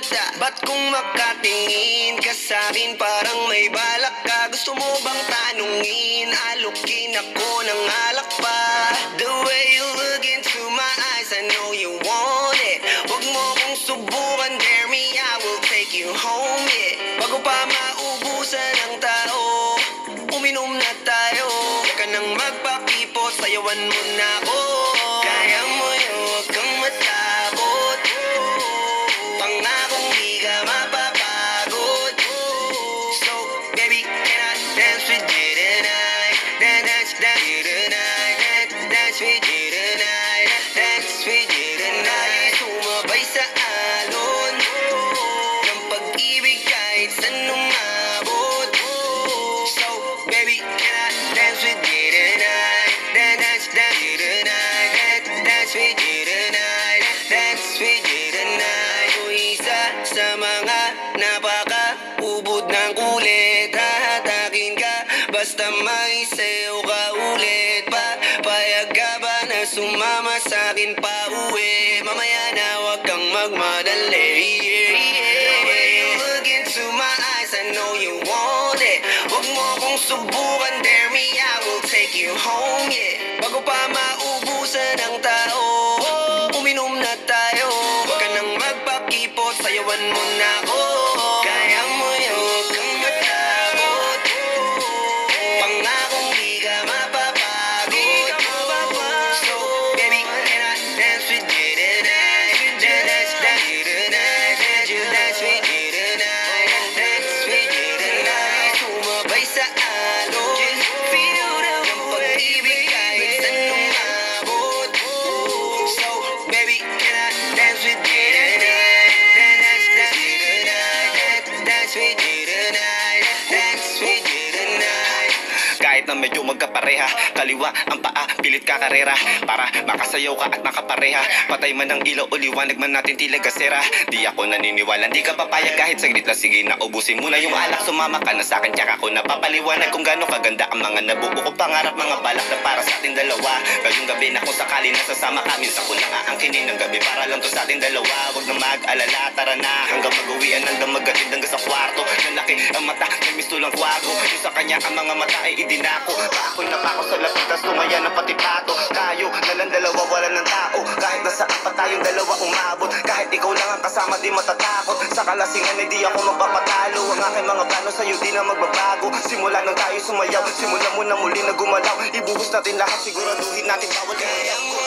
pusa? Ba't kung makatingin ka sa'kin parang may balak ka? Gusto mo bang tanungin? Alukin ako ng alak pa. The way you look into my eyes, I know you want it. Huwag mo kong subukan, dare me, I will take you home, yeah. Bago pa maubusan ng tao, uminom na tayo. Huwag ka nang magpakipot, sayawan mo na ako. Kaya mo yun, huwag kang matakot. Pangakong di ka mapapagod. So, baby, can I dance with you tonight? Dance with you tonight. Dance with you tonight. Dance with you tonight. Sumabay sa alon ng pag-ibig kahit saan umabot. So, baby, can I dance with you tonight? Dance with you tonight. Dance with you tonight. Dance with you tonight. O isa sa mga napaka-ubod ng kulit. Hahatakin ka basta may sayo ka ulit. Payag ka ba na sumama sa'kin pa uwi? Mamaya na wag kang magmadali. The way you look into my eyes, I know you want it. Huwag mo kong subukan, dare me, I will take you home, yeah. Bago pa maubusan ng tao, uminom na tayo. Huwag ka nang magpakipot, sayawan mo na ako. Kaya mo yun, huwag kang matakot. Pangakong di ka mapapagod. So, baby, can I dance with you tonight? Dance with you tonight. Dance with you tonight. Dance with you tonight. Sumabay sa alon ng pag-ibig kahit saan umabot. So, baby, can I dance with you tonight? Dance with you tonight. Dance with you tonight. Dance with you tonight. Kahit na medyo magkapareha, kaliwa ang paa, pilit ka karera para makasayaw ka at makapareha. Patay man ang ilaw o liwanag man natin tila gasera. Di ako naniniwala, di ka papayag kahit saglit lang. Sige na, ubusin mo na yung alak, sumama ka na sa'kin. Tsaka ako napapaliwanag kung gaano kaganda ang mga nabuo kong pangarap. Mga balak na para sa ating dalawa. Ngayong gabi na kung sakali nasasama ka, minsan ko lang aangkinin ng gabi para lang to sa ating dalawa. Huwag na mag-alala, tara na hanggang mag-uwian ng damagatid hanggang sa kwarto. Nalaki ang mata, may mistulang kwago. Yung sa kanya ang mga mata ay idinako. Paako na pako sa lapit, tas tumaya ng pati pato. Tayo nalang dalawa, wala ng tao. Kahit nasa pa tayong dalawa umabot. Kahit ikaw lang ang kasama, di matatakot. Sa kalasingan ay di ako magpapatalo. Ang aking mga plano sa'yo di na magbabago. Simula nang tayo sumayaw, simula mo na muli na gumalaw. Ibuhos natin lahat, siguraduhin natin bawal. Kaya mo